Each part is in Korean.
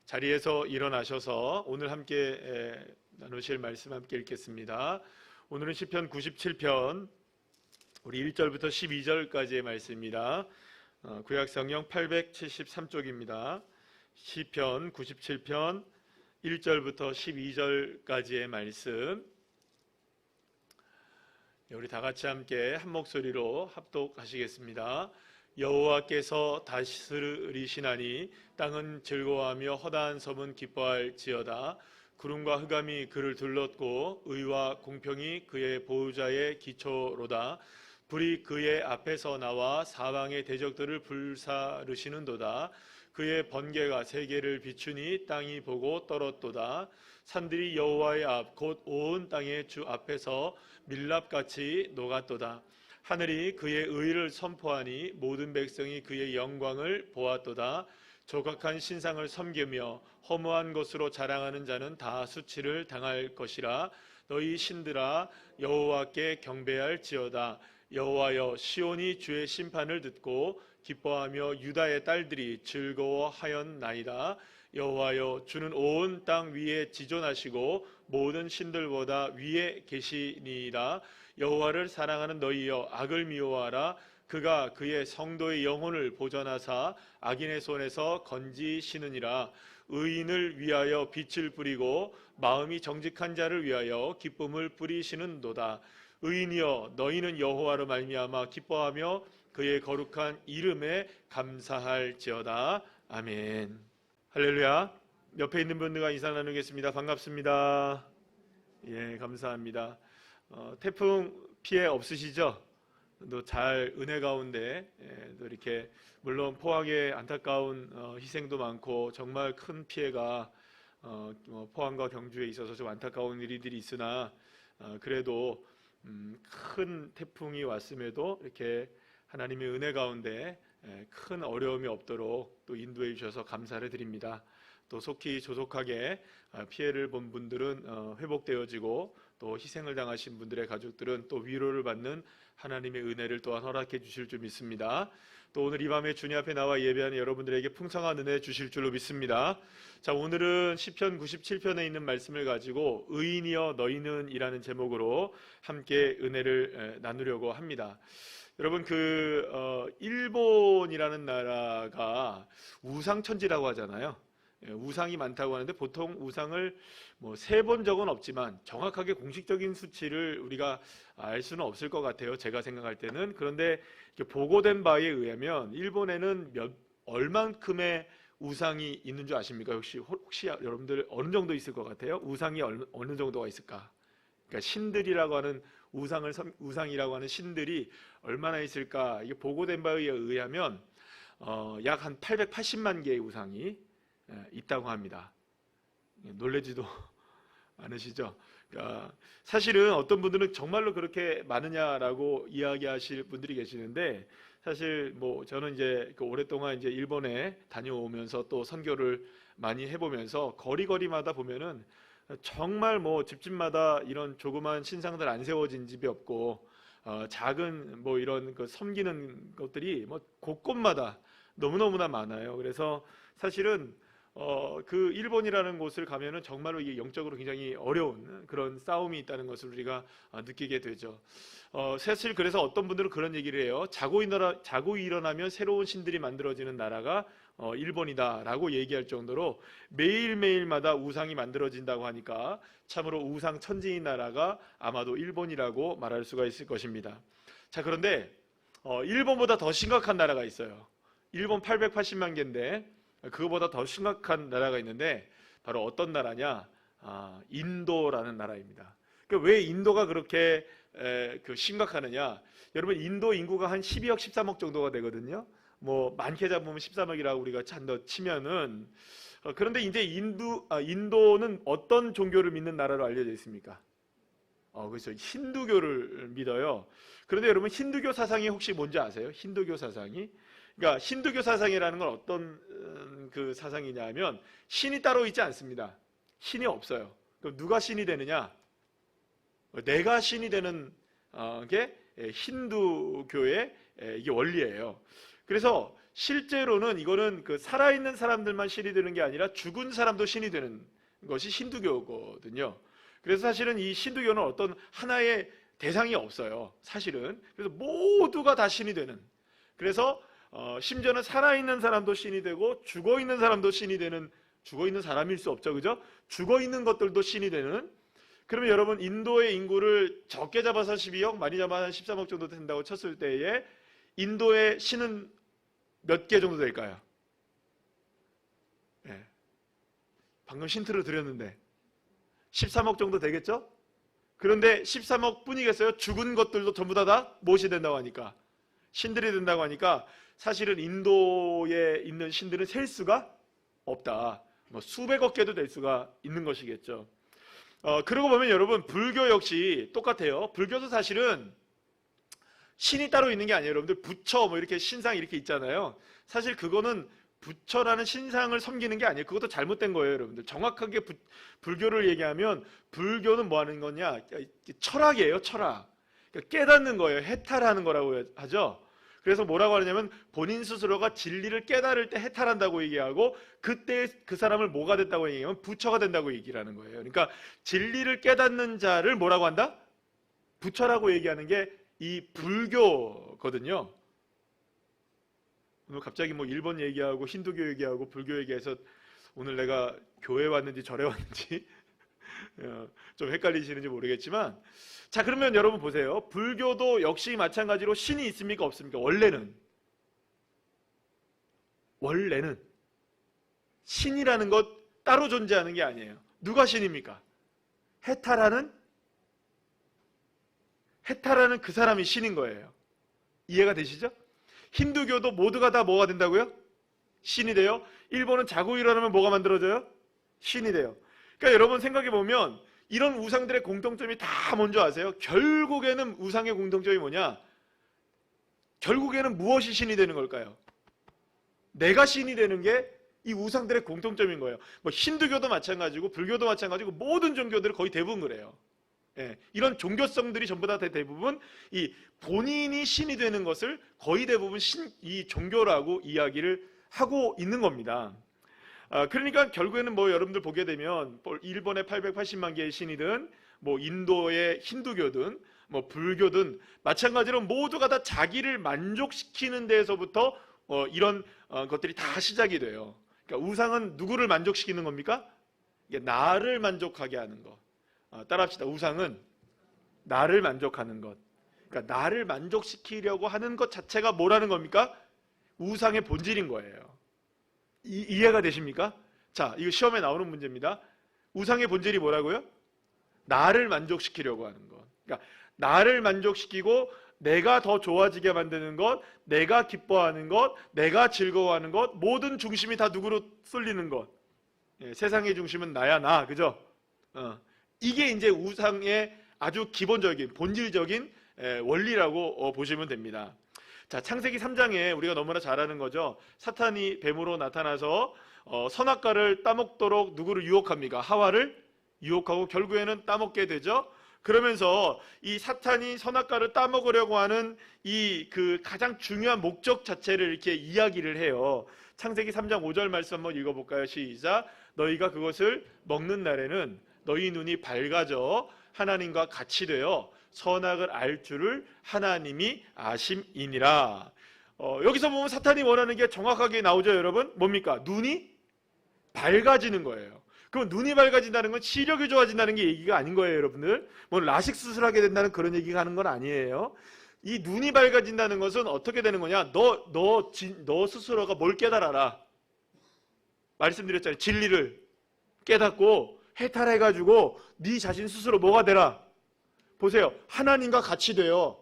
자리에서 일어나셔서 오늘 함께 나누실 말씀 함께 읽겠습니다. 오늘은 시편 97편 우리 1절부터 12절까지의 말씀입니다. 구약성경 873쪽입니다. 시편 97편 1절부터 12절까지의 말씀, 우리 다 같이 함께 한 목소리로 합독하시겠습니다. 여호와께서 다스리시나니 땅은 즐거워하며 허다한 섬은 기뻐할지어다. 구름과 흑암이 그를 둘렀고 의와 공평이 그의 보호자의 기초로다. 불이 그의 앞에서 나와 사방의 대적들을 불사르시는도다. 그의 번개가 세계를 비추니 땅이 보고 떨었도다. 산들이 여호와의 앞 곧 온 땅의 주 앞에서 밀랍같이 녹았도다. 하늘이 그의 의를 선포하니 모든 백성이 그의 영광을 보았도다. 조각한 신상을 섬기며 허무한 것으로 자랑하는 자는 다 수치를 당할 것이라. 너희 신들아 여호와께 경배할지어다. 여호와여, 시온이 주의 심판을 듣고 기뻐하며 유다의 딸들이 즐거워하였나이다. 여호와여, 주는 온 땅 위에 지존하시고 모든 신들보다 위에 계시니이다. 여호와를 사랑하는 너희여, 악을 미워하라. 그가 그의 성도의 영혼을 보전하사 악인의 손에서 건지시느니라. 의인을 위하여 빛을 뿌리고 마음이 정직한 자를 위하여 기쁨을 뿌리시는도다. 의인이여, 너희는 여호와로 말미암아 기뻐하며 그의 거룩한 이름에 감사할지어다. 아멘. 할렐루야. 옆에 있는 분들과 인사 나누겠습니다. 반갑습니다. 예, 감사합니다. 태풍 피해 없으시죠? 또 잘 은혜 가운데 또 이렇게 물론 포항에 안타까운 희생도 많고 정말 큰 피해가 포항과 경주에 있어서 좀 안타까운 일들이 있으나 그래도 큰 태풍이 왔음에도 이렇게 하나님의 은혜 가운데 큰 어려움이 없도록 또 인도해 주셔서 감사를 드립니다. 또 속히 조속하게 피해를 본 분들은 회복되어지고 또 희생을 당하신 분들의 가족들은 또 위로를 받는 하나님의 은혜를 또한 허락해 주실 줄 믿습니다. 또 오늘 이 밤에 주님 앞에 나와 예배하는 여러분들에게 풍성한 은혜 주실 줄로 믿습니다. 자, 오늘은 시편 97편에 있는 말씀을 가지고 의인이여 너희는 이라는 제목으로 함께 은혜를 나누려고 합니다. 여러분, 일본이라는 나라가 우상천지라고 하잖아요. 우상이 많다고 하는데 보통 우상을 세본 적은 없지만 정확하게 공식적인 수치를 우리가 알 수는 없을 것 같아요. 제가 생각할 때는. 그런데 보고된 바에 의하면 일본에는 얼만큼의 우상이 있는 줄 아십니까? 혹시 여러분들 어느 정도 있을 것 같아요? 우상이 어느 정도가 있을까? 그러니까 신들이라고 하는 우상이라고 하는 신들이 얼마나 있을까? 이게 보고된 바에 의하면 약 한 880만 개의 우상이 있다고 합니다. 놀라지도 않으시죠? 그러니까 사실은 어떤 분들은 정말로 그렇게 많으냐라고 이야기하실 분들이 계시는데, 사실 저는 이제 오랫동안 이제 일본에 다녀오면서 또 선교를 많이 해보면서 거리마다 보면은 정말 집집마다 이런 조그만 신상들 안 세워진 집이 없고 작은 이런 섬기는 것들이 곳곳마다 너무너무나 많아요. 그래서 사실은 그 일본이라는 곳을 가면은 정말로 이게 영적으로 굉장히 어려운 그런 싸움이 있다는 것을 우리가 느끼게 되죠. 사실 그래서 어떤 분들은 그런 얘기를 해요. 자고 일어나면 새로운 신들이 만들어지는 나라가 일본이다라고 얘기할 정도로 매일매일마다 우상이 만들어진다고 하니까 참으로 우상 천지인 나라가 아마도 일본이라고 말할 수가 있을 것입니다. 자, 그런데 일본보다 더 심각한 나라가 있어요. 일본 880만 개인데 그거보다 더 심각한 나라가 있는데 바로 어떤 나라냐? 인도라는 나라입니다. 그러니까 왜 인도가 그렇게 심각하느냐? 여러분, 인도 인구가 한 12억, 13억 정도가 되거든요. 많게 잡으면 13억이라고 우리가 치면은 그런데 이제 인도는 어떤 종교를 믿는 나라로 알려져 있습니까? 그렇죠. 힌두교를 믿어요. 그런데 여러분, 힌두교 사상이 혹시 뭔지 아세요? 힌두교 사상이? 그러니까 힌두교 사상이라는 건 어떤 그 사상이냐 하면 신이 따로 있지 않습니다. 신이 없어요. 그럼 누가 신이 되느냐? 내가 신이 되는 게 힌두교의 이게 원리예요. 그래서 실제로는 이거는 그 살아있는 사람들만 신이 되는 게 아니라 죽은 사람도 신이 되는 것이 힌두교거든요. 그래서 사실은 이 힌두교는 어떤 하나의 대상이 없어요. 사실은. 그래서 모두가 다 신이 되는. 그래서 심지어는 살아있는 사람도 신이 되고 죽어있는 사람도 신이 되는, 죽어있는 사람일 수 없죠. 그죠? 죽어있는 것들도 신이 되는. 그러면 여러분 인도의 인구를 적게 잡아서 12억, 많이 잡아서 13억 정도 된다고 쳤을 때에 인도의 신은 몇 개 정도 될까요? 네. 방금 힌트를 드렸는데 13억 정도 되겠죠? 그런데 13억 뿐이겠어요? 죽은 것들도 전부 다 무엇이 된다고 하니까? 신들이 된다고 하니까 사실은 인도에 있는 신들은 셀 수가 없다. 뭐 수백억 개도 될 수가 있는 것이겠죠. 그러고 보면 여러분 불교 역시 똑같아요. 불교도 사실은 신이 따로 있는 게 아니에요. 여러분들 부처 뭐 이렇게 신상 이렇게 있잖아요. 사실 그거는 부처라는 신상을 섬기는 게 아니에요. 그것도 잘못된 거예요, 여러분들. 정확하게 불교를 얘기하면 불교는 뭐 하는 거냐? 철학이에요, 철학. 그러니까 깨닫는 거예요. 해탈하는 거라고 하죠. 그래서 뭐라고 하냐면 본인 스스로가 진리를 깨달을 때 해탈한다고 얘기하고 그때 그 사람을 뭐가 됐다고 얘기하면 부처가 된다고 얘기를 하는 거예요. 그러니까 진리를 깨닫는 자를 뭐라고 한다? 부처라고 얘기하는 게 이 불교거든요. 오늘 갑자기 뭐 일본 얘기하고 힌두교 얘기하고 불교 얘기해서 오늘 내가 교회 왔는지 절에 왔는지 좀 헷갈리시는지 모르겠지만, 자 그러면 여러분 보세요. 불교도 역시 마찬가지로 신이 있습니까 없습니까? 원래는 신이라는 것 따로 존재하는 게 아니에요. 누가 신입니까? 해탈하는 그 사람이 신인 거예요. 이해가 되시죠? 힌두교도 모두가 다 뭐가 된다고요? 신이 돼요. 일본은 자고 일어나면 뭐가 만들어져요? 신이 돼요. 그러니까 여러분 생각해 보면 이런 우상들의 공통점이 다 뭔지 아세요? 결국에는 우상의 공통점이 뭐냐? 결국에는 무엇이 신이 되는 걸까요? 내가 신이 되는 게 이 우상들의 공통점인 거예요. 뭐 힌두교도 마찬가지고 불교도 마찬가지고 모든 종교들은 거의 대부분 그래요. 예, 이런 종교성들이 전부 다 대부분 이 본인이 신이 되는 것을 거의 대부분 이 종교라고 이야기를 하고 있는 겁니다. 그러니까 결국에는 뭐 여러분들 보게 되면 일본의 880만 개의 신이든 뭐 인도의 힌두교든 뭐 불교든 마찬가지로 모두가 다 자기를 만족시키는 데에서부터 이런 것들이 다 시작이 돼요. 그러니까 우상은 누구를 만족시키는 겁니까? 이게 나를 만족하게 하는 것. 따라합시다. 우상은 나를 만족하는 것. 그러니까 나를 만족시키려고 하는 것 자체가 뭐라는 겁니까? 우상의 본질인 거예요. 이해가 되십니까? 자, 이거 시험에 나오는 문제입니다. 우상의 본질이 뭐라고요? 나를 만족시키려고 하는 것. 그러니까 나를 만족시키고 내가 더 좋아지게 만드는 것, 내가 기뻐하는 것, 내가 즐거워하는 것, 모든 중심이 다 누구로 쏠리는 것. 예, 세상의 중심은 나야, 나. 그죠? 이게 이제 우상의 아주 기본적인, 본질적인 원리라고 보시면 됩니다. 자, 창세기 3장에 우리가 너무나 잘 아는 거죠. 사탄이 뱀으로 나타나서 선악과를 따먹도록 누구를 유혹합니까? 하와를 유혹하고 결국에는 따먹게 되죠. 그러면서 이 사탄이 선악과를 따먹으려고 하는 이 그 가장 중요한 목적 자체를 이렇게 이야기를 해요. 창세기 3장 5절 말씀 한번 읽어볼까요? 시작. 너희가 그것을 먹는 날에는 너희 눈이 밝아져 하나님과 같이 되어 선악을 알 줄을 하나님이 아심이니라. 여기서 보면 사탄이 원하는 게 정확하게 나오죠, 여러분. 뭡니까? 눈이 밝아지는 거예요. 그럼 눈이 밝아진다는 건 시력이 좋아진다는 게 얘기가 아닌 거예요, 여러분들. 뭐 라식 수술하게 된다는 그런 얘기가 하는 건 아니에요. 이 눈이 밝아진다는 것은 어떻게 되는 거냐? 너 스스로가 뭘 깨달아라. 말씀드렸잖아요. 진리를 깨닫고 해탈해가지고 네 자신 스스로 뭐가 되라? 보세요. 하나님과 같이 돼요.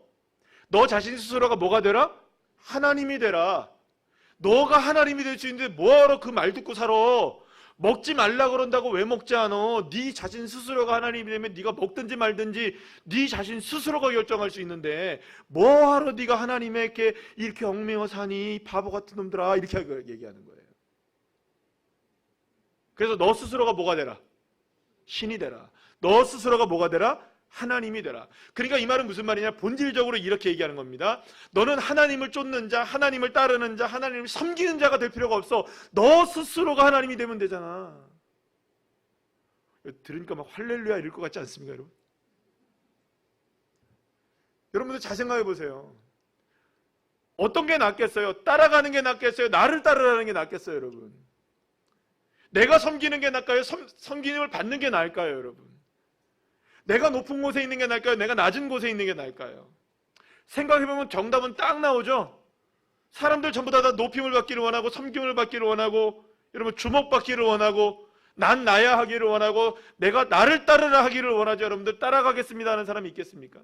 너 자신 스스로가 뭐가 되라? 하나님이 되라. 너가 하나님이 될 수 있는데 뭐하러 그 말 듣고 살아? 먹지 말라 그런다고 왜 먹지 않아? 네 자신 스스로가 하나님이 되면 네가 먹든지 말든지 네 자신 스스로가 결정할 수 있는데 뭐하러 네가 하나님에게 이렇게 얽매여 사니? 바보 같은 놈들아. 이렇게 얘기하는 거예요. 그래서 너 스스로가 뭐가 되라? 신이 되라. 너 스스로가 뭐가 되라? 하나님이 되라. 그러니까 이 말은 무슨 말이냐? 본질적으로 이렇게 얘기하는 겁니다. 너는 하나님을 쫓는 자, 하나님을 따르는 자, 하나님을 섬기는 자가 될 필요가 없어. 너 스스로가 하나님이 되면 되잖아. 들으니까 막 할렐루야 이럴 것 같지 않습니까, 여러분? 여러분들 잘 생각해 보세요. 어떤 게 낫겠어요? 따라가는 게 낫겠어요? 나를 따르라는 게 낫겠어요, 여러분? 내가 섬기는 게 나을까요? 섬김을 받는 게 나을까요, 여러분? 내가 높은 곳에 있는 게 나을까요? 내가 낮은 곳에 있는 게 나을까요? 생각해보면 정답은 딱 나오죠? 사람들 전부 다 높임을 받기를 원하고 섬김을 받기를 원하고 여러분 주목받기를 원하고 난 나야 하기를 원하고 내가 나를 따르라 하기를 원하죠. 여러분들 따라가겠습니다 하는 사람이 있겠습니까?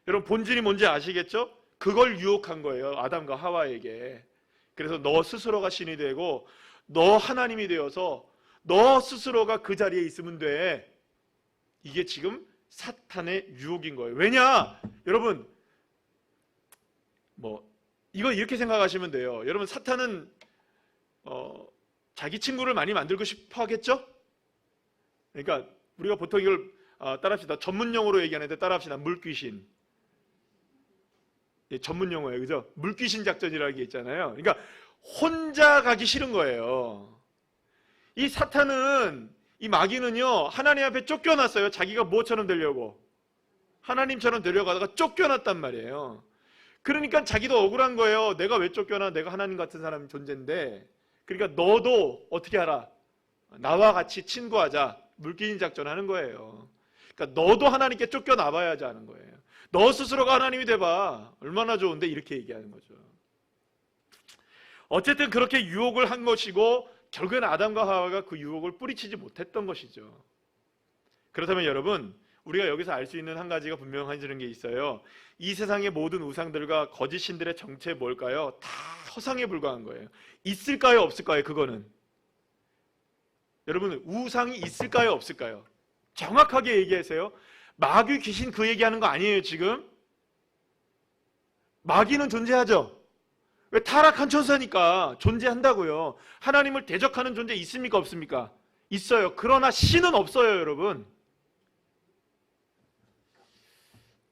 여러분 본질이 뭔지 아시겠죠? 그걸 유혹한 거예요. 아담과 하와에게. 그래서 너 스스로가 신이 되고 너 하나님이 되어서 너 스스로가 그 자리에 있으면 돼. 이게 지금 사탄의 유혹인 거예요. 왜냐? 여러분 이거 이렇게 생각하시면 돼요. 여러분 사탄은 자기 친구를 많이 만들고 싶어 하겠죠? 그러니까 우리가 보통 이걸 따라합시다. 전문용어로 얘기하는데 따라합시다. 물귀신. 예, 전문용어예요. 그죠? 물귀신 작전이라는 게 있잖아요. 그러니까 혼자 가기 싫은 거예요. 이 사탄은 이 마귀는요 하나님 앞에 쫓겨났어요. 자기가 무엇처럼 되려고 하나님처럼 되려고 하다가 쫓겨났단 말이에요. 그러니까 자기도 억울한 거예요. 내가 왜 쫓겨나? 내가 하나님 같은 사람 존재인데. 그러니까 너도 어떻게 하라? 나와 같이 친구하자. 물귀신 작전 하는 거예요. 그러니까 너도 하나님께 쫓겨나봐야지 하는 거예요. 너 스스로가 하나님이 돼봐. 얼마나 좋은데 이렇게 얘기하는 거죠. 어쨌든 그렇게 유혹을 한 것이고 결국엔 아담과 하와가 그 유혹을 뿌리치지 못했던 것이죠. 그렇다면 여러분 우리가 여기서 알 수 있는 한 가지가 분명해지는 게 있어요. 이 세상의 모든 우상들과 거짓 신들의 정체 뭘까요? 다 허상에 불과한 거예요. 있을까요? 없을까요? 그거는 여러분 우상이 있을까요? 없을까요? 정확하게 얘기하세요. 마귀 귀신 그 얘기하는 거 아니에요 지금? 마귀는 존재하죠. 왜? 타락한 천사니까 존재한다고요. 하나님을 대적하는 존재 있습니까? 없습니까? 있어요. 그러나 신은 없어요, 여러분.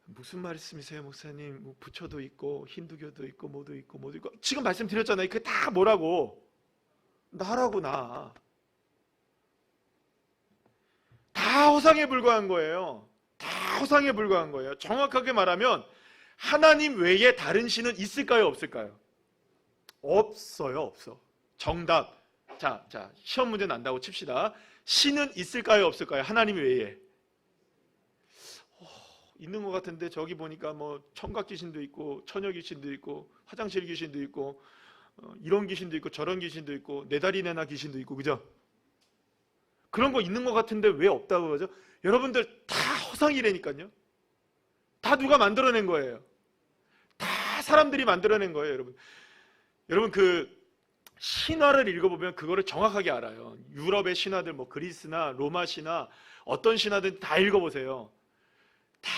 무슨 말씀이세요, 목사님? 뭐 부처도 있고 힌두교도 있고 뭐도 있고 뭐도 있고 지금 말씀드렸잖아요. 그게 다 뭐라고? 나라고 나. 다 허상에 불과한 거예요. 다 허상에 불과한 거예요. 정확하게 말하면 하나님 외에 다른 신은 있을까요? 없을까요? 없어요. 없어. 정답. 자, 시험 문제 난다고 칩시다. 신은 있을까요? 없을까요? 하나님 외에. 있는 것 같은데 저기 보니까 뭐 청각 귀신도 있고 처녀 귀신도 있고 화장실 귀신도 있고 이런 귀신도 있고 저런 귀신도 있고 내 다리 내나 귀신도 있고 그죠? 그런 거 있는 것 같은데 왜 없다고 하죠? 여러분들 다 허상이라니까요. 다 누가 만들어낸 거예요. 다 사람들이 만들어낸 거예요, 여러분. 여러분 그 신화를 읽어보면 그거를 정확하게 알아요. 유럽의 신화들 뭐 그리스나 로마 신화 어떤 신화든 다 읽어보세요. 다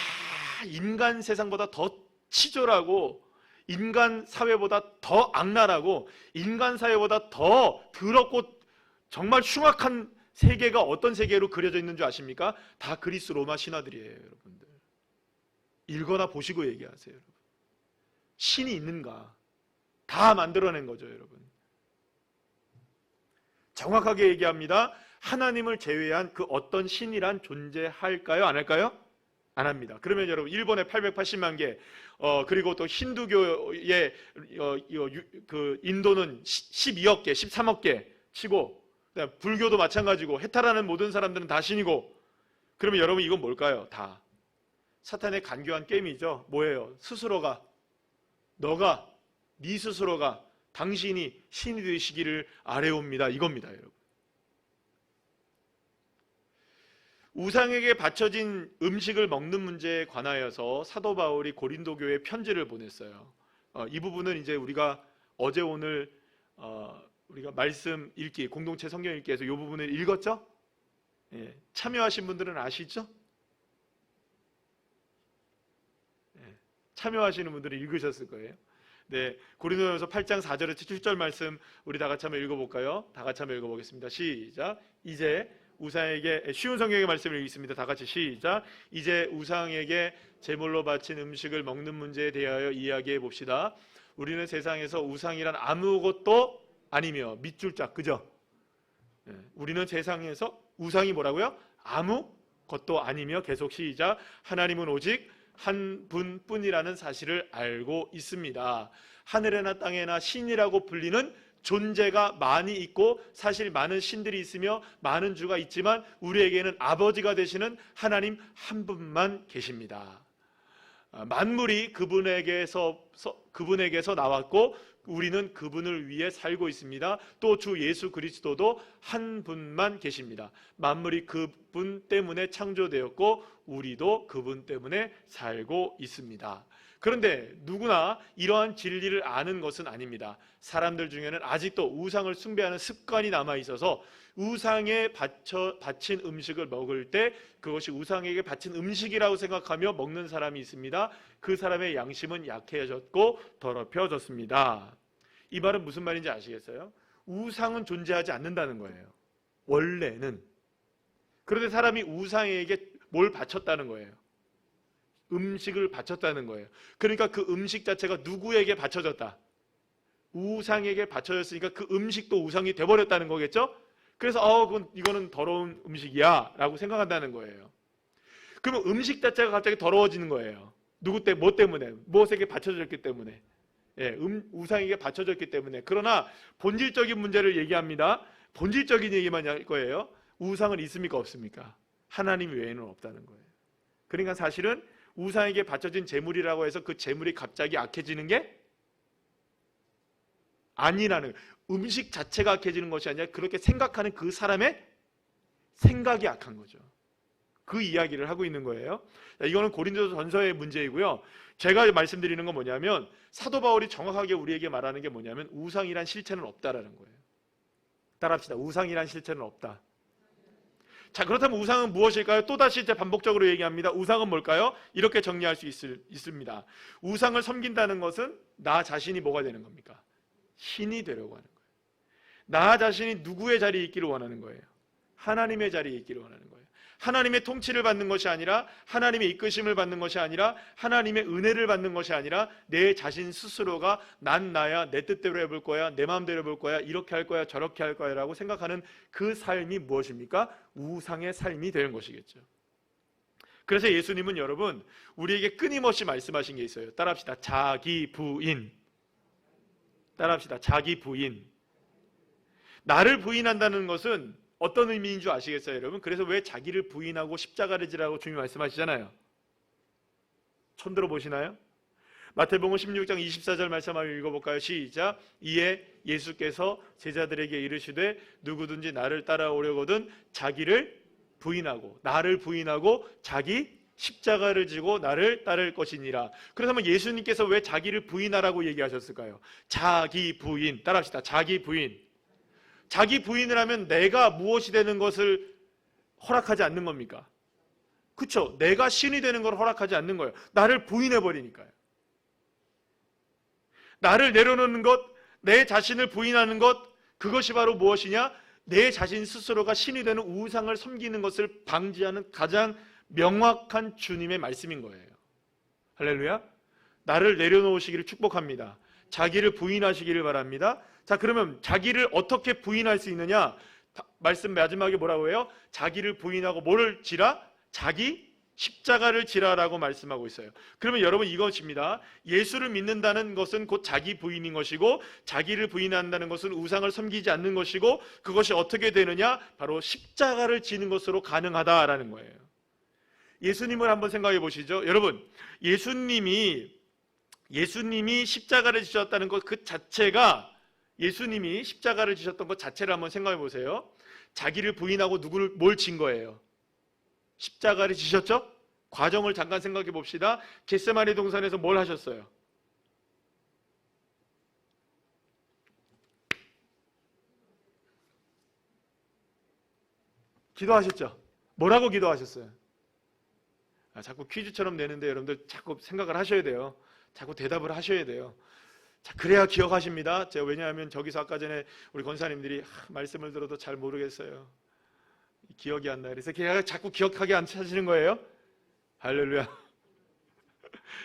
인간 세상보다 더 치졸하고 인간 사회보다 더 악랄하고 인간 사회보다 더 더럽고 정말 흉악한 세계가 어떤 세계로 그려져 있는 줄 아십니까? 다 그리스 로마 신화들이에요, 여러분들. 읽거나 보시고 얘기하세요, 여러분. 신이 있는가? 다 만들어낸 거죠, 여러분. 정확하게 얘기합니다. 하나님을 제외한 그 어떤 신이란 존재할까요? 안 할까요? 안 합니다. 그러면 여러분 일본에 880만 개 그리고 또 힌두교의 그 인도는 12억 개, 13억 개 치고 불교도 마찬가지고 해탈하는 모든 사람들은 다 신이고 그러면 여러분 이건 뭘까요? 다 사탄의 간교한 게임이죠. 뭐예요? 스스로가 너가 네 스스로가 당신이 신이 되시기를 아뢰옵니다. 이겁니다, 여러분. 우상에게 바쳐진 음식을 먹는 문제에 관하여서 사도 바울이 고린도 교회에 편지를 보냈어요. 이 부분은 이제 우리가 어제 오늘 우리가 말씀 읽기, 공동체 성경 읽기에서 이 부분을 읽었죠? 예, 참여하신 분들은 아시죠? 예, 참여하시는 분들은 읽으셨을 거예요. 네, 고린도전서 8장 4절에서 7절 말씀 우리 다 같이 한번 읽어볼까요? 다 같이 한번 읽어보겠습니다. 시작. 이제 우상에게 쉬운 성경의 말씀을 읽겠습니다. 다 같이 시작. 이제 우상에게 제물로 바친 음식을 먹는 문제에 대하여 이야기해 봅시다. 우리는 세상에서 우상이란 아무것도 아니며 밑줄 짝, 그죠? 우리는 세상에서 우상이 뭐라고요? 아무것도 아니며, 계속 시작. 하나님은 오직 한 분뿐이라는 사실을 알고 있습니다. 하늘에나 땅에나 신이라고 불리는 존재가 많이 있고, 사실 많은 신들이 있으며 많은 주가 있지만 우리에게는 아버지가 되시는 하나님 한 분만 계십니다. 만물이 그분에게서 나왔고 우리는 그분을 위해 살고 있습니다. 또 주 예수 그리스도도 한 분만 계십니다. 만물이 그분 때문에 창조되었고 우리도 그분 때문에 살고 있습니다. 그런데 누구나 이러한 진리를 아는 것은 아닙니다. 사람들 중에는 아직도 우상을 숭배하는 습관이 남아있어서 우상에 바친 음식을 먹을 때 그것이 우상에게 바친 음식이라고 생각하며 먹는 사람이 있습니다. 그 사람의 양심은 약해졌고 더럽혀졌습니다. 이 말은 무슨 말인지 아시겠어요? 우상은 존재하지 않는다는 거예요, 원래는. 그런데 사람이 우상에게 뭘 바쳤다는 거예요? 음식을 바쳤다는 거예요. 그러니까 그 음식 자체가 누구에게 바쳐졌다? 우상에게 바쳐졌으니까 그 음식도 우상이 돼버렸다는 거겠죠? 그래서 이거는 더러운 음식이야 라고 생각한다는 거예요. 그러면 음식 자체가 갑자기 더러워지는 거예요. 누구 때문에? 뭐 때문에? 무엇에게 바쳐졌기 때문에. 우상에게 바쳐졌기 때문에. 그러나 본질적인 문제를 얘기합니다. 본질적인 얘기만 할 거예요. 우상은 있습니까? 없습니까? 하나님 외에는 없다는 거예요. 그러니까 사실은 우상에게 바쳐진 재물이라고 해서 그 재물이 갑자기 악해지는 게 아니라는 거예요. 음식 자체가 악해지는 것이 아니라 그렇게 생각하는 그 사람의 생각이 악한 거죠. 그 이야기를 하고 있는 거예요. 이거는 고린도전서의 문제이고요. 제가 말씀드리는 건 뭐냐면, 사도 바울이 정확하게 우리에게 말하는 게 뭐냐면 우상이란 실체는 없다라는 거예요. 따라합시다. 우상이란 실체는 없다. 자, 그렇다면 우상은 무엇일까요? 또다시 반복적으로 얘기합니다. 우상은 뭘까요? 이렇게 정리할 수 있습니다. 우상을 섬긴다는 것은 나 자신이 뭐가 되는 겁니까? 신이 되려고 하는 거예요. 나 자신이 누구의 자리에 있기를 원하는 거예요? 하나님의 자리에 있기를 원하는 거예요. 하나님의 통치를 받는 것이 아니라, 하나님의 이끄심을 받는 것이 아니라, 하나님의 은혜를 받는 것이 아니라 내 자신 스스로가 난 나야, 내 뜻대로 해볼 거야, 내 마음대로 해볼 거야, 이렇게 할 거야, 저렇게 할 거야 라고 생각하는 그 삶이 무엇입니까? 우상의 삶이 되는 것이겠죠. 그래서 예수님은 여러분 우리에게 끊임없이 말씀하신 게 있어요. 따라합시다. 자기 부인. 따라합시다. 자기 부인. 나를 부인한다는 것은 어떤 의미인 줄 아시겠어요, 여러분? 그래서 왜 자기를 부인하고 십자가를 지라고 주님이 말씀하시잖아요. 처음 들어보시나요? 마태복음 16장 24절 말씀 한번 읽어볼까요? 시작. 이에 예수께서 제자들에게 이르시되 누구든지 나를 따라오려거든 자기를 부인하고, 나를 부인하고 자기 십자가를 지고 나를 따를 것이니라. 그렇다면 예수님께서 왜 자기를 부인하라고 얘기하셨을까요? 자기 부인. 따라합시다. 자기 부인. 자기 부인을 하면 내가 무엇이 되는 것을 허락하지 않는 겁니까? 그렇죠? 내가 신이 되는 걸 허락하지 않는 거예요. 나를 부인해버리니까요. 나를 내려놓는 것, 내 자신을 부인하는 것, 그것이 바로 무엇이냐? 내 자신 스스로가 신이 되는 우상을 섬기는 것을 방지하는 가장 명확한 주님의 말씀인 거예요. 할렐루야. 나를 내려놓으시기를 축복합니다. 자기를 부인하시기를 바랍니다. 자, 그러면 자기를 어떻게 부인할 수 있느냐? 말씀 마지막에 뭐라고 해요? 자기를 부인하고 뭐를 지라? 자기 십자가를 지라라고 말씀하고 있어요. 그러면 여러분 이것입니다. 예수를 믿는다는 것은 곧 자기 부인인 것이고, 자기를 부인한다는 것은 우상을 섬기지 않는 것이고, 그것이 어떻게 되느냐? 바로 십자가를 지는 것으로 가능하다라는 거예요. 예수님을 한번 생각해 보시죠. 여러분, 예수님이 십자가를 지셨다는 것 그 자체가, 예수님이 십자가를 지셨던 것 자체를 한번 생각해 보세요. 자기를 부인하고 뭘 진 거예요? 십자가를 지셨죠? 과정을 잠깐 생각해 봅시다. 겟세마네 동산에서 뭘 하셨어요? 기도하셨죠? 뭐라고 기도하셨어요? 자꾸 퀴즈처럼 내는데 여러분들 자꾸 생각을 하셔야 돼요. 자꾸 대답을 하셔야 돼요. 자, 그래야 기억하십니다. 제가 왜냐하면 저기서 아까 전에 우리 권사님들이 말씀을 들어도 잘 모르겠어요. 기억이 안 나. 그래서 걔가 자꾸 기억하게 안 찾으시는 거예요. 할렐루야.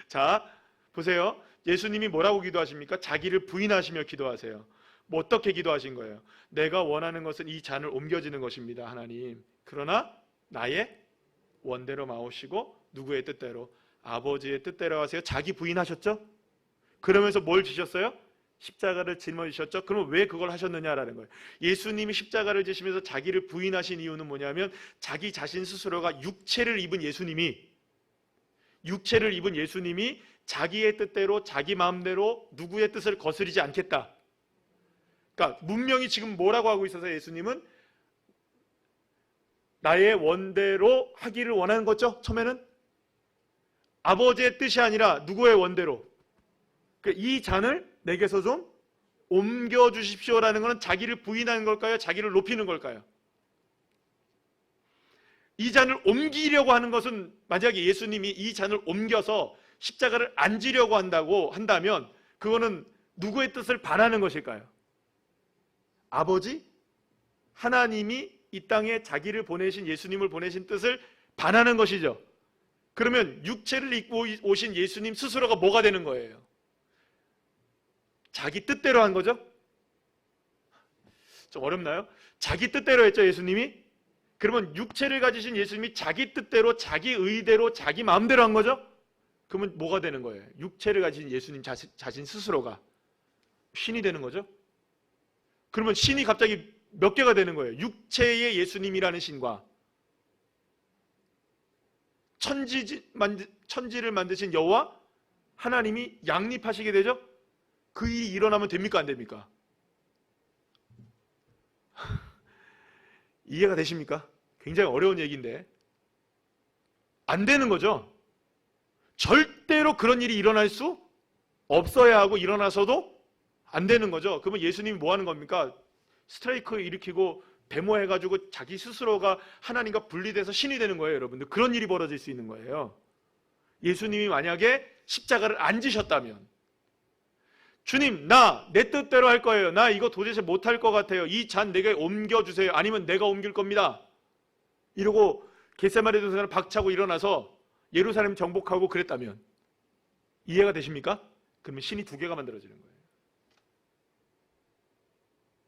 자, 보세요. 예수님이 뭐라고 기도하십니까? 자기를 부인하시며 기도하세요. 뭐 어떻게 기도하신 거예요? 내가 원하는 것은 이 잔을 옮겨지는 것입니다, 하나님. 그러나 나의 원대로 마오시고 누구의 뜻대로? 아버지의 뜻대로 하세요. 자기 부인하셨죠? 그러면서 뭘 지셨어요? 십자가를 짊어지셨죠? 그럼 왜 그걸 하셨느냐라는 거예요. 예수님이 십자가를 지시면서 자기를 부인하신 이유는 뭐냐면 자기 자신 스스로가 육체를 입은 예수님이 자기의 뜻대로 자기 마음대로 누구의 뜻을 거스르지 않겠다. 그러니까 문명이 지금 뭐라고 하고 있어서 예수님은 나의 원대로 하기를 원하는 거죠. 처음에는 아버지의 뜻이 아니라 누구의 원대로. 그러니까 이 잔을 내게서 좀 옮겨주십시오라는 것은 자기를 부인하는 걸까요? 자기를 높이는 걸까요? 이 잔을 옮기려고 하는 것은 만약에 예수님이 이 잔을 옮겨서 십자가를 안 지려고 한다면 그거는 누구의 뜻을 반하는 것일까요? 아버지? 하나님이 이 땅에 자기를 보내신 예수님을 보내신 뜻을 반하는 것이죠. 그러면 육체를 입고 오신 예수님 스스로가 뭐가 되는 거예요? 자기 뜻대로 한 거죠? 좀 어렵나요? 자기 뜻대로 했죠, 예수님이? 그러면 육체를 가지신 예수님이 자기 뜻대로, 자기 의대로, 자기 마음대로 한 거죠? 그러면 뭐가 되는 거예요? 육체를 가진 예수님 자신 스스로가 신이 되는 거죠? 그러면 신이 갑자기 몇 개가 되는 거예요? 육체의 예수님이라는 신과 천지를 만드신 여호와 하나님이 양립하시게 되죠? 그 일이 일어나면 됩니까? 안 됩니까? 이해가 되십니까? 굉장히 어려운 얘기인데 안 되는 거죠. 절대로 그런 일이 일어날 수 없어야 하고 일어나서도 안 되는 거죠. 그러면 예수님이 뭐 하는 겁니까? 스트라이크 일으키고 데모해가지고 자기 스스로가 하나님과 분리돼서 신이 되는 거예요, 여러분들. 그런 일이 벌어질 수 있는 거예요. 예수님이 만약에 십자가를 안 지셨다면, 주님, 내 뜻대로 할 거예요. 나 이거 도대체 못할 것 같아요. 이 잔 내게 옮겨주세요. 아니면 내가 옮길 겁니다. 이러고 겟세마네 동산을 박차고 일어나서 예루살렘 정복하고 그랬다면 이해가 되십니까? 그러면 신이 두 개가 만들어지는 거예요.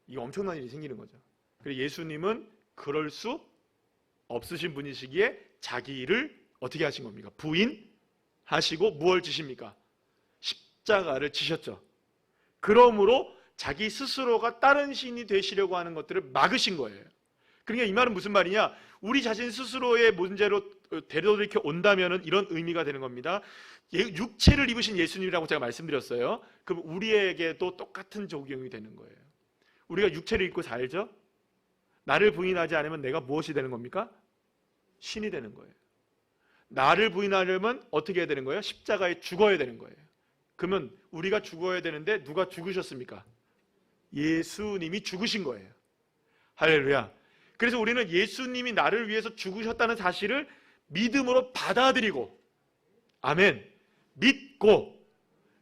이게 엄청난 일이 생기는 거죠. 그래서 예수님은 그럴 수 없으신 분이시기에 자기 일을 어떻게 하신 겁니까? 부인하시고 무엇을 지십니까? 십자가를 지셨죠. 그러므로 자기 스스로가 다른 신이 되시려고 하는 것들을 막으신 거예요. 그러니까 이 말은 무슨 말이냐? 우리 자신 스스로의 문제로 되돌이켜 온다면 이런 의미가 되는 겁니다. 육체를 입으신 예수님이라고 제가 말씀드렸어요. 그럼 우리에게도 똑같은 적용이 되는 거예요. 우리가 육체를 입고 살죠? 나를 부인하지 않으면 내가 무엇이 되는 겁니까? 신이 되는 거예요. 나를 부인하려면 어떻게 해야 되는 거예요? 십자가에 죽어야 되는 거예요. 그러면 우리가 죽어야 되는데 누가 죽으셨습니까? 예수님이 죽으신 거예요. 할렐루야. 그래서 우리는 예수님이 나를 위해서 죽으셨다는 사실을 믿음으로 받아들이고, 아멘, 믿고,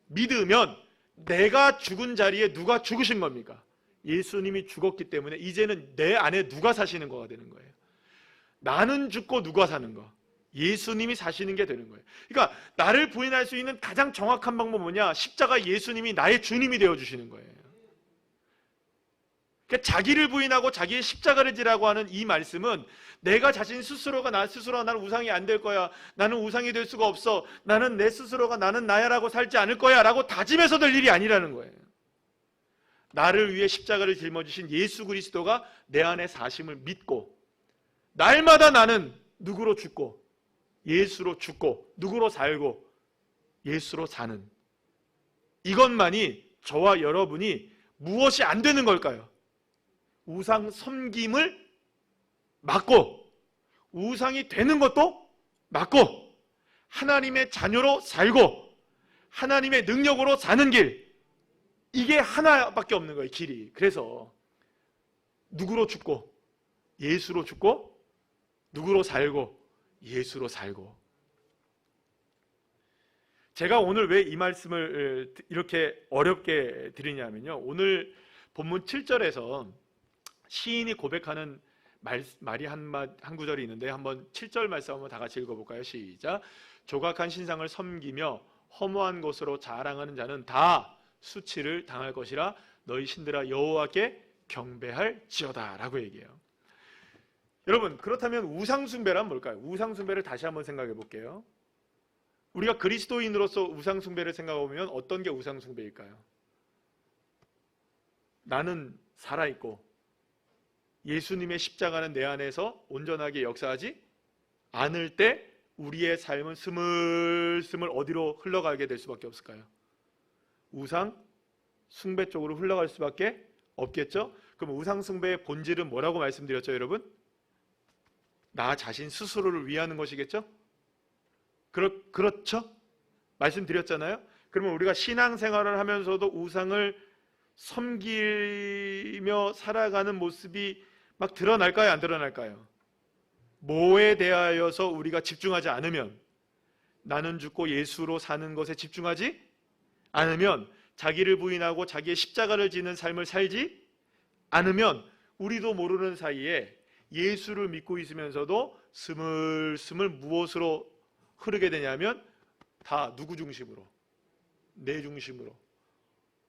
믿으면 내가 죽은 자리에 누가 죽으신 겁니까? 예수님이 죽었기 때문에 이제는 내 안에 누가 사시는 거가 되는 거예요. 나는 죽고 누가 사는 거? 예수님이 사시는 게 되는 거예요. 그러니까 나를 부인할 수 있는 가장 정확한 방법은 뭐냐? 십자가 예수님이 나의 주님이 되어주시는 거예요. 그러니까 자기를 부인하고 자기의 십자가를 지라고 하는 이 말씀은 내가 자신 스스로가 나는 우상이 안 될 거야, 나는 우상이 될 수가 없어, 나는 내 스스로가 나는 나야라고 살지 않을 거야 라고 다짐해서 될 일이 아니라는 거예요. 나를 위해 십자가를 짊어지신 예수 그리스도가 내 안에 사심을 믿고 날마다 나는 누구로 죽고 예수로 죽고 누구로 살고 예수로 사는, 이것만이 저와 여러분이 무엇이 안 되는 걸까요? 우상 섬김을 막고 우상이 되는 것도 막고 하나님의 자녀로 살고 하나님의 능력으로 사는 길, 이게 하나밖에 없는 거예요, 길이. 그래서 누구로 죽고 예수로 죽고 누구로 살고 예수로 살고. 제가 오늘 왜 이 말씀을 이렇게 어렵게 드리냐면요, 오늘 본문 7절에서 시인이 고백하는 말이 한 구절이 있는데 한번 7절 말씀 한번 다 같이 읽어볼까요? 시작. 조각한 신상을 섬기며 허무한 것으로 자랑하는 자는 다 수치를 당할 것이라 너희 신들아 여호와께 경배할지어다 라고 얘기해요. 여러분, 그렇다면 우상숭배란 뭘까요? 우상숭배를 다시 한번 생각해 볼게요. 우리가 그리스도인으로서 우상숭배를 생각해보면 어떤 게 우상숭배일까요? 나는 살아있고 예수님의 십자가는 내 안에서 온전하게 역사하지 않을 때 우리의 삶은 스물스물 어디로 흘러가게 될 수밖에 없을까요? 우상 숭배 쪽으로 흘러갈 수밖에 없겠죠? 그럼 우상 숭배의 본질은 뭐라고 말씀드렸죠, 여러분? 나 자신 스스로를 위하는 것이겠죠? 그렇죠? 말씀드렸잖아요? 그러면 우리가 신앙생활을 하면서도 우상을 섬기며 살아가는 모습이 막 드러날까요? 안 드러날까요? 뭐에 대하여서 우리가 집중하지 않으면, 나는 죽고 예수로 사는 것에 집중하지 않으면, 자기를 부인하고 자기의 십자가를 지는 삶을 살지 않으면 우리도 모르는 사이에 예수를 믿고 있으면서도 스물스물 무엇으로 흐르게 되냐면 다 누구 중심으로? 내 중심으로,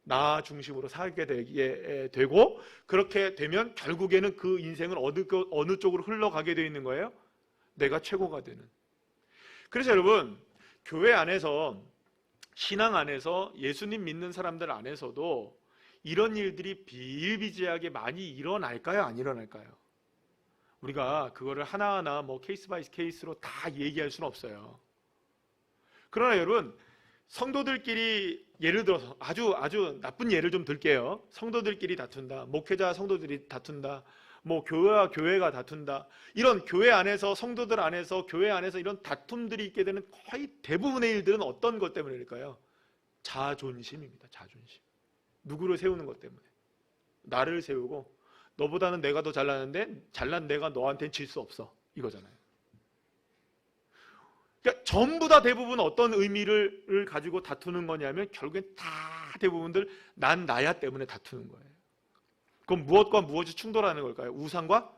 나 중심으로 살게 되게 되고, 그렇게 되면 결국에는 그 인생은 어느 쪽으로 흘러가게 되어 있는 거예요? 내가 최고가 되는. 그래서 여러분, 교회 안에서, 신앙 안에서, 예수님 믿는 사람들 안에서도 이런 일들이 비일비재하게 많이 일어날까요? 안 일어날까요? 우리가 그거를 하나하나 케이스 바이 케이스로 다 얘기할 수는 없어요. 그러나 여러분, 성도들끼리, 예를 들어서 아주 나쁜 예를 좀 들게요. 성도들끼리 다툰다, 목회자 성도들이 다툰다, 교회와 교회가 다툰다, 이런 교회 안에서, 성도들 안에서, 교회 안에서 이런 다툼들이 있게 되는 거의 대부분의 일들은 어떤 것 때문일까요? 자존심입니다. 자존심. 누구를 세우는 것 때문에. 나를 세우고, 너보다는 내가 더 잘나는데 잘난 내가 너한테는 질 수 없어, 이거잖아요. 그러니까 전부 다 대부분 어떤 의미를 가지고 다투는 거냐면 결국엔 다 대부분들 난 나야 때문에 다투는 거예요. 그럼 무엇과 무엇이 충돌하는 걸까요? 우상과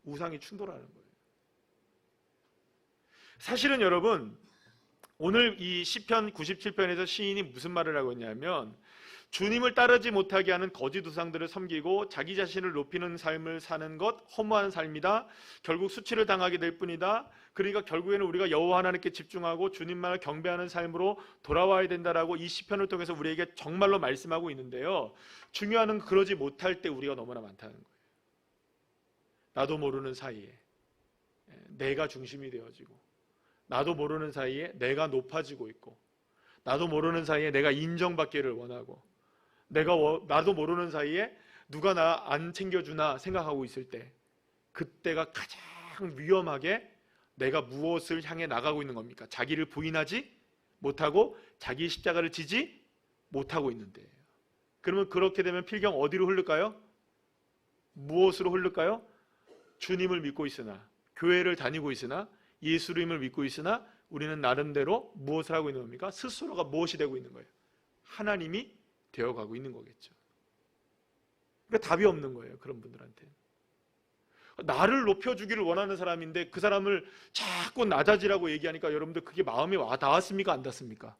우상이 충돌하는 거예요. 사실은 여러분, 오늘 이 시편 97편에서 시인이 무슨 말을 하고 있냐면, 주님을 따르지 못하게 하는 거짓 우상들을 섬기고 자기 자신을 높이는 삶을 사는 것 허무한 삶이다. 결국 수치를 당하게 될 뿐이다. 그러니까 결국에는 우리가 여호와 하나님께 집중하고 주님만을 경배하는 삶으로 돌아와야 된다라고 이 시편을 통해서 우리에게 정말로 말씀하고 있는데요. 중요한 건 그러지 못할 때 우리가 너무나 많다는 거예요. 나도 모르는 사이에 내가 중심이 되어지고, 나도 모르는 사이에 내가 높아지고 있고, 나도 모르는 사이에 내가 인정받기를 원하고, 나도 모르는 사이에 누가 나 안 챙겨주나 생각하고 있을 때, 그때가 가장 위험하게 내가 무엇을 향해 나가고 있는 겁니까? 자기를 부인하지 못하고 자기 십자가를 지지 못하고 있는데, 그러면 그렇게 되면 필경 어디로 흐를까요? 무엇으로 흐를까요? 주님을 믿고 있으나, 교회를 다니고 있으나, 예수님을 믿고 있으나 우리는 나름대로 무엇을 하고 있는 겁니까? 스스로가 무엇이 되고 있는 거예요? 하나님이 되어가고 있는 거겠죠. 그러니까 답이 없는 거예요, 그런 분들한테. 나를 높여주기를 원하는 사람인데 그 사람을 자꾸 낮아지라고 얘기하니까 여러분들 그게 마음에 닿았습니까? 안 닿습니까?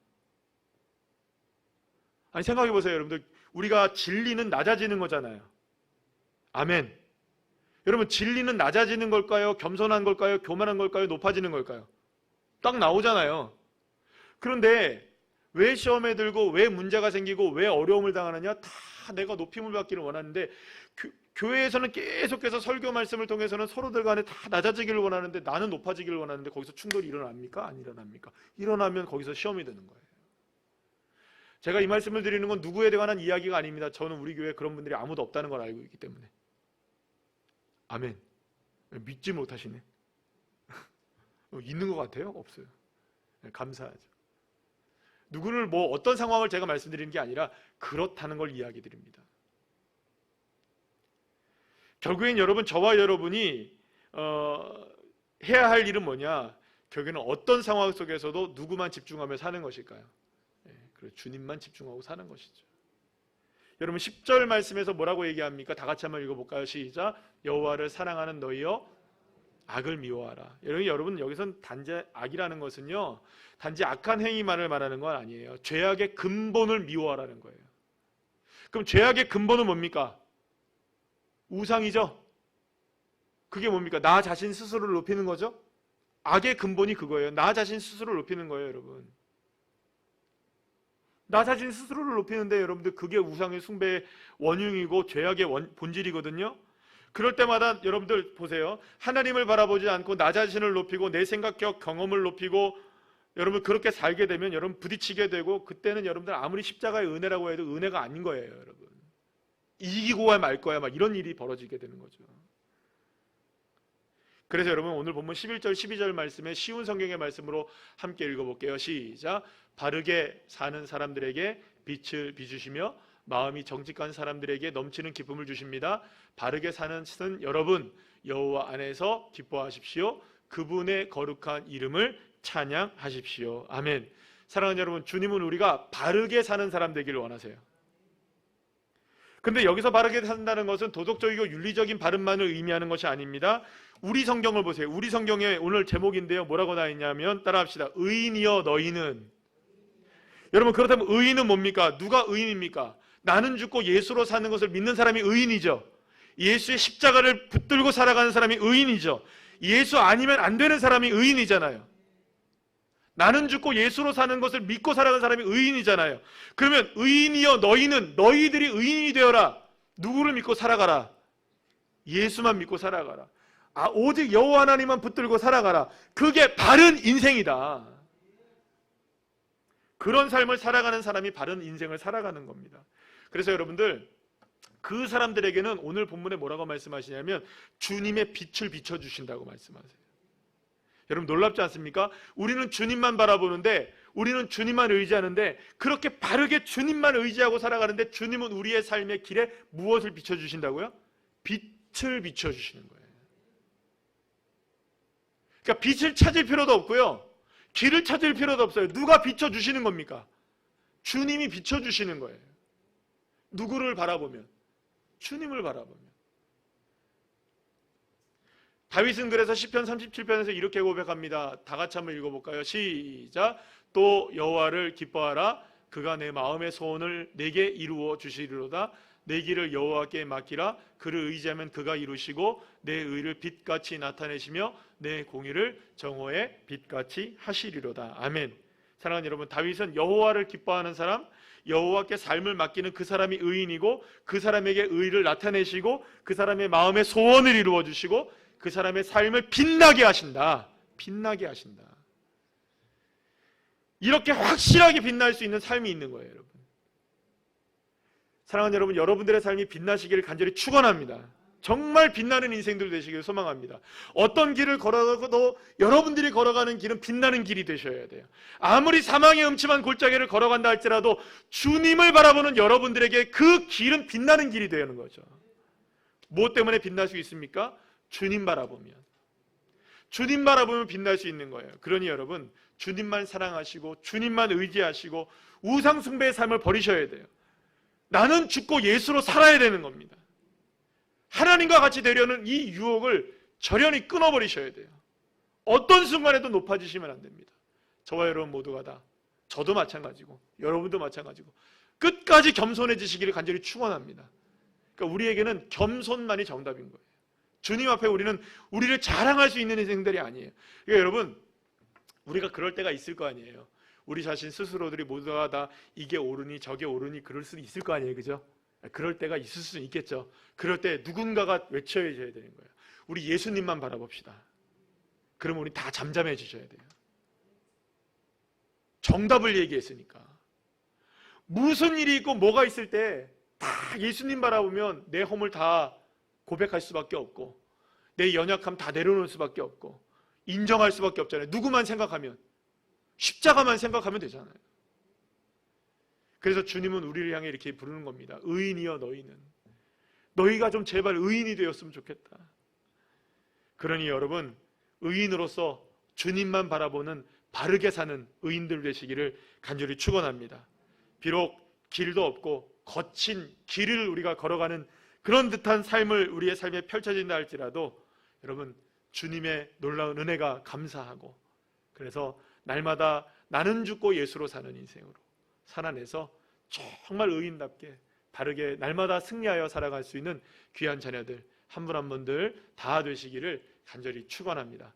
아니, 생각해보세요. 여러분들, 우리가 진리는 낮아지는 거잖아요. 아멘. 여러분, 진리는 낮아지는 걸까요? 겸손한 걸까요? 교만한 걸까요? 높아지는 걸까요? 딱 나오잖아요. 그런데 왜 시험에 들고, 왜 문제가 생기고, 왜 어려움을 당하느냐? 다 내가 높임을 받기를 원하는데, 교회에서는 계속해서 설교 말씀을 통해서는 서로들 간에 다 낮아지기를 원하는데, 나는 높아지기를 원하는데 거기서 충돌이 일어납니까? 안 일어납니까? 일어나면 거기서 시험이 되는 거예요. 제가 이 말씀을 드리는 건 누구에 관한 이야기가 아닙니다. 저는 우리 교회에 그런 분들이 아무도 없다는 걸 알고 있기 때문에. 아멘. 믿지 못하시네. 있는 것 같아요? 없어요. 감사하죠. 누구를 어떤 상황을 제가 말씀드리는 게 아니라 그렇다는 걸 이야기 드립니다. 결국엔 여러분, 저와 여러분이 해야 할 일은 뭐냐? 결국에는 어떤 상황 속에서도 누구만 집중하며 사는 것일까요? 그래, 주님만 집중하고 사는 것이죠. 여러분 10절 말씀에서 뭐라고 얘기합니까? 다 같이 한번 읽어볼까요? 시작. 여호와를 사랑하는 너희여 악을 미워하라. 여러분 여기선 단지 악이라는 것은요, 단지 악한 행위만을 말하는 건 아니에요. 죄악의 근본을 미워하라는 거예요. 그럼 죄악의 근본은 뭡니까? 우상이죠. 그게 뭡니까? 나 자신 스스로를 높이는 거죠. 악의 근본이 그거예요. 나 자신 스스로를 높이는 거예요, 여러분. 나 자신 스스로를 높이는데 여러분들 그게 우상의 숭배의 원흉이고 죄악의 본질이거든요. 그럴 때마다 여러분들 보세요. 하나님을 바라보지 않고 나 자신을 높이고 내 생각력, 경험을 높이고 여러분 그렇게 살게 되면 여러분 부딪히게 되고, 그때는 여러분들 아무리 십자가의 은혜라고 해도 은혜가 아닌 거예요, 여러분. 이기고 말 거야, 막 이런 일이 벌어지게 되는 거죠. 그래서 여러분 오늘 본문 11절 12절 말씀에 쉬운 성경의 말씀으로 함께 읽어볼게요. 시작. 바르게 사는 사람들에게 빛을 비추시며 마음이 정직한 사람들에게 넘치는 기쁨을 주십니다. 바르게 사는 여러분 여호와 안에서 기뻐하십시오. 그분의 거룩한 이름을 찬양하십시오. 아멘. 사랑하는 여러분, 주님은 우리가 바르게 사는 사람 되기를 원하세요. 근데 여기서 바르게 산다는 것은 도덕적이고 윤리적인 바름만을 의미하는 것이 아닙니다. 우리 성경을 보세요. 우리 성경에 오늘 제목인데요, 뭐라고 나와 있냐면 따라합시다. 의인이여 너희는. 여러분 그렇다면 의인은 뭡니까? 누가 의인입니까? 나는 죽고 예수로 사는 것을 믿는 사람이 의인이죠. 예수의 십자가를 붙들고 살아가는 사람이 의인이죠. 예수 아니면 안 되는 사람이 의인이잖아요. 나는 죽고 예수로 사는 것을 믿고 살아가는 사람이 의인이잖아요. 그러면 의인이여 너희는, 너희들이 의인이 되어라. 누구를 믿고 살아가라? 예수만 믿고 살아가라. 오직 여호와 하나님만 붙들고 살아가라. 그게 바른 인생이다. 그런 삶을 살아가는 사람이 바른 인생을 살아가는 겁니다. 그래서 여러분들 그 사람들에게는 오늘 본문에 뭐라고 말씀하시냐면 주님의 빛을 비춰주신다고 말씀하세요. 여러분 놀랍지 않습니까? 우리는 주님만 바라보는데, 우리는 주님만 의지하는데, 그렇게 바르게 주님만 의지하고 살아가는데 주님은 우리의 삶의 길에 무엇을 비춰주신다고요? 빛을 비춰주시는 거예요. 그러니까 빛을 찾을 필요도 없고요, 길을 찾을 필요도 없어요. 누가 비춰주시는 겁니까? 주님이 비춰주시는 거예요. 누구를 바라보면? 주님을 바라보면. 다윗은 그래서 시편 37편에서 이렇게 고백합니다. 다 같이 한번 읽어볼까요? 시작. 또 여호와를 기뻐하라. 그가 내 마음의 소원을 내게 이루어 주시리로다. 내 길을 여호와께 맡기라. 그를 의지하면 그가 이루시고 내 의를 빛같이 나타내시며 내 공의를 정오의 빛같이 하시리로다. 아멘. 사랑하는 여러분, 다윗은 여호와를 기뻐하는 사람, 여호와께 삶을 맡기는 그 사람이 의인이고, 그 사람에게 의를 나타내시고 그 사람의 마음의 소원을 이루어 주시고 그 사람의 삶을 빛나게 하신다. 빛나게 하신다. 이렇게 확실하게 빛날 수 있는 삶이 있는 거예요, 여러분. 사랑하는 여러분, 여러분들의 삶이 빛나시기를 간절히 축원합니다. 정말 빛나는 인생들 되시길 소망합니다. 어떤 길을 걸어가도 여러분들이 걸어가는 길은 빛나는 길이 되셔야 돼요. 아무리 사망의 음침한 골짜기를 걸어간다 할지라도 주님을 바라보는 여러분들에게 그 길은 빛나는 길이 되는 거죠. 무엇 때문에 빛날 수 있습니까? 주님 바라보면. 주님 바라보면 빛날 수 있는 거예요. 그러니 여러분, 주님만 사랑하시고 주님만 의지하시고 우상 숭배의 삶을 버리셔야 돼요. 나는 죽고 예수로 살아야 되는 겁니다. 하나님과 같이 되려는 이 유혹을 절연히 끊어버리셔야 돼요. 어떤 순간에도 높아지시면 안 됩니다. 저와 여러분 모두가 다, 저도 마찬가지고 여러분도 마찬가지고 끝까지 겸손해지시기를 간절히 축원합니다. 그러니까 우리에게는 겸손만이 정답인 거예요. 주님 앞에 우리는 우리를 자랑할 수 있는 인생들이 아니에요. 그러니까 여러분, 우리가 그럴 때가 있을 거 아니에요. 우리 자신 스스로들이 모두가 다 이게 옳으니 저게 옳으니 그럴 수도 있을 거 아니에요, 그죠? 그럴 때가 있을 수는 있겠죠. 그럴 때 누군가가 외쳐줘야 되는 거예요. 우리 예수님만 바라봅시다. 그러면 우리 다 잠잠해지셔야 돼요. 정답을 얘기했으니까. 무슨 일이 있고 뭐가 있을 때 다 예수님 바라보면 내 허물 다 고백할 수밖에 없고 내 연약함 다 내려놓을 수밖에 없고 인정할 수밖에 없잖아요. 누구만 생각하면, 십자가만 생각하면 되잖아요. 그래서 주님은 우리를 향해 이렇게 부르는 겁니다. 의인이여 너희는. 너희가 좀 제발 의인이 되었으면 좋겠다. 그러니 여러분, 의인으로서 주님만 바라보는 바르게 사는 의인들 되시기를 간절히 축원합니다. 비록 길도 없고 거친 길을 우리가 걸어가는 그런 듯한 삶을 우리의 삶에 펼쳐진다 할지라도 여러분, 주님의 놀라운 은혜가 감사하고, 그래서 날마다 나는 죽고 예수로 사는 인생으로 살아내서 정말 의인답게 바르게 날마다 승리하여 살아갈 수 있는 귀한 자녀들 한 분 한 분들 다 되시기를 간절히 축원합니다.